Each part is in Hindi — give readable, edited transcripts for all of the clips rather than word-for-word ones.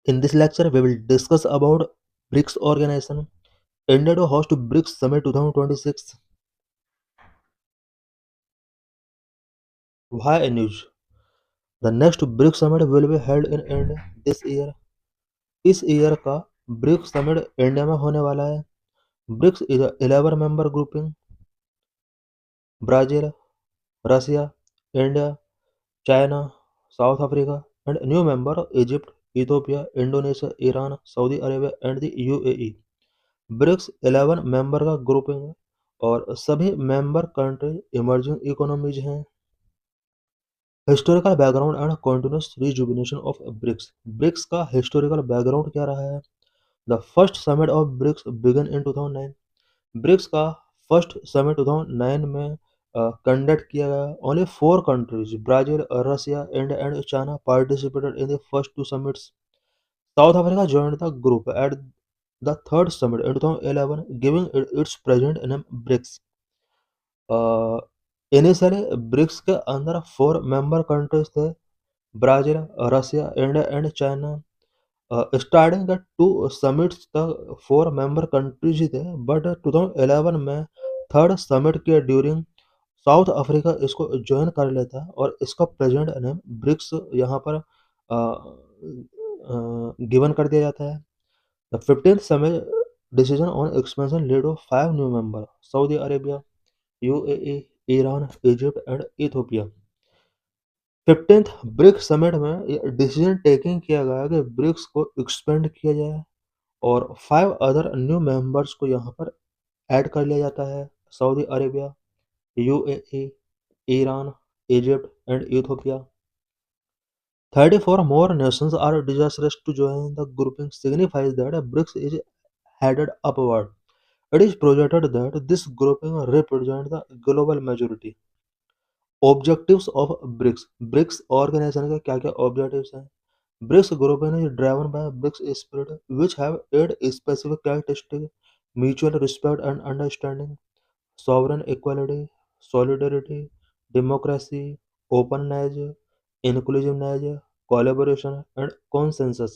In this lecture, we will discuss about BRICS organization. India to host BRICS Summit 2026. Why a news? The next BRICS Summit will be held in India this year. इस ईयर का ब्रिक्स समिट इंडिया में होने वाला है. BRICS is 11 member grouping. Brazil, Russia, India, China, South Africa and new member Egypt, Ethiopia, Indonesia, Iran, Saudi Arabia and the UAE. BRICS 11 member का ग्रुपिंग है और सभी मेंबर कंट्री इमर्जिंग इकोनॉमीज हैं. Historical background and continuous rejuvenation of BRICS. BRICS का हिस्टोरिकल बैकग्राउंड क्या रहा है? The first summit of BRICS began in 2009. BRICS का फर्स्ट समिट 2009 में कंडक्ट किया गया. Only 4 countries Brazil, Russia, India and China participated in the first 2 summits. South Africa joined the group at the third summit in 2011, giving it its present name BRICS. Initially BRICS के अंदर 4 मेंबर कंट्रीज थे: Brazil, Russia, India and China. Starting के 2 समिट्स तक 4 मेंबर कंट्रीज ही थे, बट 2011 में थर्ड समिट के ड्यूरिंग साउथ अफ्रीका इसको ज्वाइन कर लेता है और इसका प्रेजेंट नेम ब्रिक्स यहाँ पर गिवन कर दिया जाता है. The 15th summit decision on expansion lead of 5 new member: Saudi Arabia, UAE, Iran, Egypt and Ethiopia. 15th BRICS summit में ये डिसीजन टेकिंग किया गया कि ब्रिक्स को एक्सपेंड किया जाए और 5 अदर न्यू मेंबर्स को यहाँ पर ऐड कर लिया जाता है: Saudi Arabia, UAE, Iran, Egypt and Ethiopia. 34 more nations are desirous to join the grouping, signifies that BRICS is headed upward. It is projected that this grouping represents the global majority. Objectives of BRICS. BRICS organization के क्या क्या objectives हैं? BRICS grouping is driven by BRICS spirit, which have 8 specific characteristics: mutual respect and understanding, sovereign equality, solidarity, democracy, openness, inclusiveness, collaboration and consensus.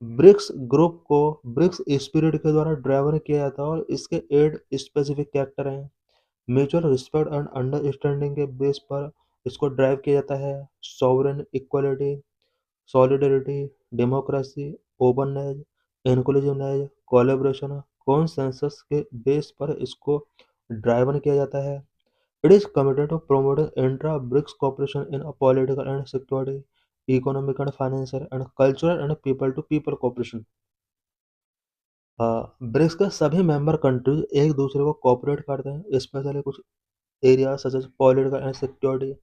BRICS group को ब्रिक्स स्पिरिट के द्वारा ड्राइवर किया जाता है और इसके 8 स्पेसिफिक कैरेक्टर हैं. म्यूचुअल रिस्पेक्ट एंड अंडरस्टैंडिंग के बेस पर इसको ड्राइव किया जाता है. Sovereign equality, solidarity, democracy, openness, inclusiveness, collaboration, consensus के बेस पर इसको ड्राइवन किया जाता है. It is committed to promoting intra BRICS cooperation in a political and security, economic and financial and cultural and people to people cooperation. BRICS के सभी मेंबर कंट्रीज एक दूसरे को कोऑपरेट करते हैं, स्पेशली कुछ area such as political and security,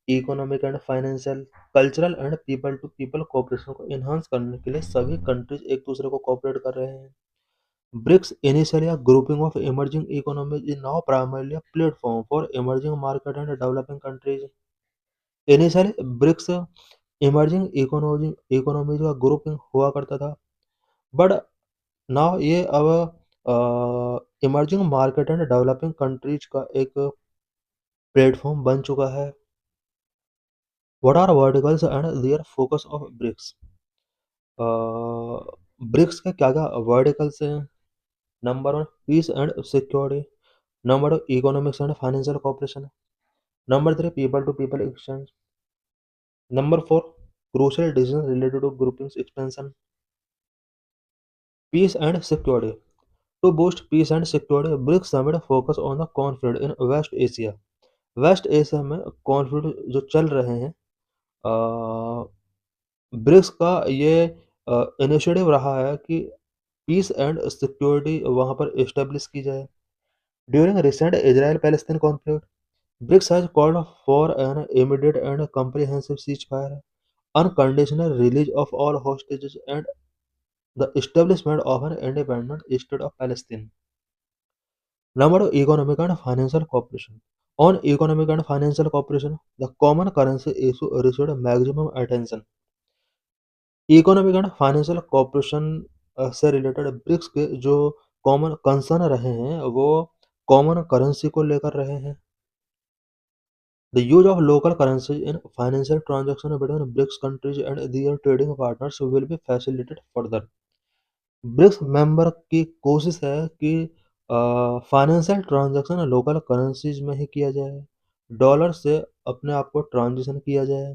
economic and financial, cultural and people to people cooperation को इन्हांस करने के लिए सभी कंट्रीज एक दूसरे को कोऑपरेट कर रहे हैं. BRICS, initially a grouping of emerging economies, is now primarily a platform for emerging market and developing countries. Initially, BRICS emerging economies का ग्रुपिंग हुआ करता था, बट नाउ ये अब emerging market and developing countries का एक प्लेटफॉर्म बन चुका है. What are verticals and their focus of BRICS? BRICS के क्या क्या वर्टिकल्स हैं? Number 1, peace and security. Number 2, economics and financial cooperation. Number 3, people to people exchange. Number 4, crucial decisions related to groupings expansion. Peace and security. To boost peace and security, BRICS summit focus on the conflict in West Asia. West Asia में कॉन्फ्लिक्ट जो चल रहे हैं, ब्रिक्स का ये इनिशिएटिव रहा है कि पीस एंड सिक्योरिटी वहाँ पर इस्टेब्लिश की जाए. During recent Israel Palestine conflict, BRICS has called for an immediate and comprehensive ceasefire, unconditional release of all hostages, and the establishment of an independent state of Palestine. Number 2, economic and financial cooperation. On economic and financial cooperation, the common currency issue received maximum attention. Economic and financial cooperation से रिलेटेड ब्रिक्स के जो कॉमन कंसर्न रहे हैं वो कॉमन करेंसी को लेकर रहे हैं. The use of local currencies in financial transactions between BRICS countries and their trading partners will be facilitated further. BRICS member की कोशिश है कि फाइनेंशियल ट्रांजैक्शन लोकल करेंसीज में ही किया जाए, डॉलर से अपने आप को ट्रांजिशन किया जाए।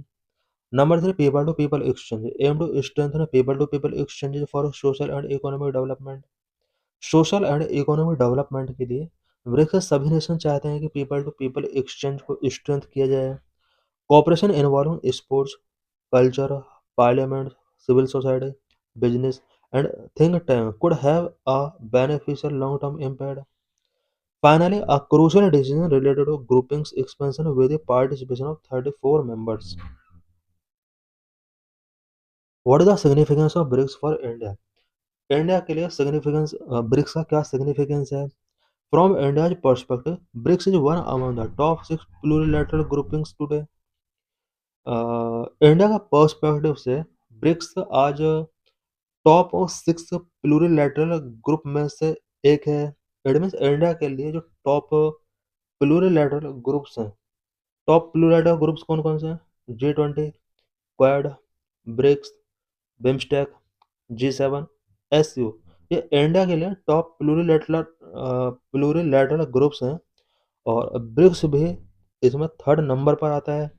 Number 3, people to people exchange aim to strengthen people to people exchange for social and economic development. Social and economic development के लिए ब्रिक्स के सभी नेशन चाहते हैं कि पीपल टू पीपल एक्सचेंज को स्ट्रेंथ किया जाए। Cooperation involving sports, culture, parliament, civil society, business, and think tank could have a beneficial long-term impact. Finally, a crucial decision related to groupings expansion with the participation of 34 members. What is the significance of BRICS for India? India के लिए सिग्निफिकेंस ब्रिक्स का क्या सिग्निफिकेंस है? From India's perspective, BRICS is one among the top 6 plurilateral groupings today. India का पर्सपेक्टिव से ब्रिक्स आज टॉप और 6 प्लूरिलेटरल ग्रुप में से एक है। इट मीन्स इंडिया के लिए जो टॉप प्लूरिलेटरल ग्रुप्स हैं, टॉप प्लूरिलेटरल ग्रुप्स कौन कौन से हैं? G20, Quad, BRICS, BIMSTEC, G7, SU। ये इंडिया के लिए टॉप प्लूरिलेटरल ग्रुप्स हैं और ब्रिक्स भी इसमें थर्ड नंबर पर आता है।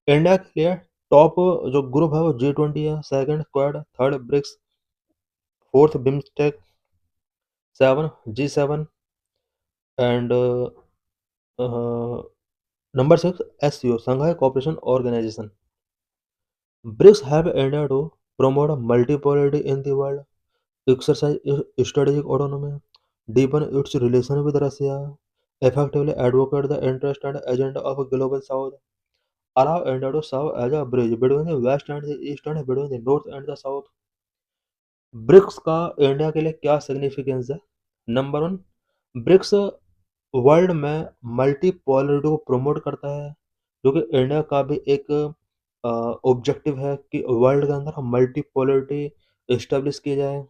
इंडिया के लिए टॉप जो ग्रुप है वो G20 है, second Quad, third BRICS, fourth BIMSTEC, 7 G7 and number 6 SCO, Shanghai Cooperation Organization. BRICS have India to promote multipolarity in the world, exercise strategic autonomy, deepen its relation with Russia, effectively advocate the interest and agenda of global South, allow India to serve as a bridge between the West and the East and between the North and the South. BRICS का इंडिया के लिए क्या सिग्निफिकेंस है? नंबर 1, ब्रिक्स वर्ल्ड में मल्टीपोलरिटी को प्रमोट करता है, जो कि इंडिया का भी एक ऑब्जेक्टिव है कि वर्ल्ड के अंदर मल्टीपोलरिटी एस्टेब्लिश की जाए।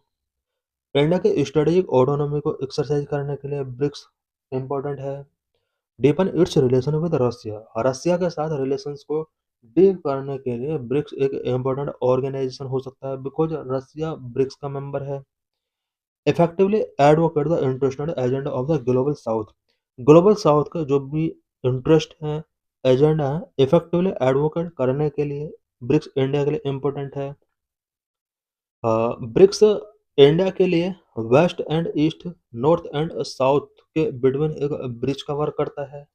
इंडिया के स्ट्रेटेजिक ऑटोनॉमी को एक्सरसाइज करने के लिए ब्रिक्स इम्पोर्टेंट है। डीपन इट्स रिलेशन विद रसिया, रसिया के साथ रिलेशंस को डीप करने के लिए ब्रिक्स एक इम्पोर्टेंट ऑर्गेनाइजेशन हो सकता है, बिकॉज रसिया ब्रिक्स का मेंबर है। Effectively advocate the interest and agenda of the global south, global south का जो भी इंटरेस्ट है, एजेंडा है, इफेक्टिवली एडवोकेट करने के लिए ब्रिक्स इंडिया के लिए इम्पोर्टेंट है। ब्रिक्स इंडिया के लिए West and East, North and South के बिटवीन एक ब्रिज का वर्क करता है।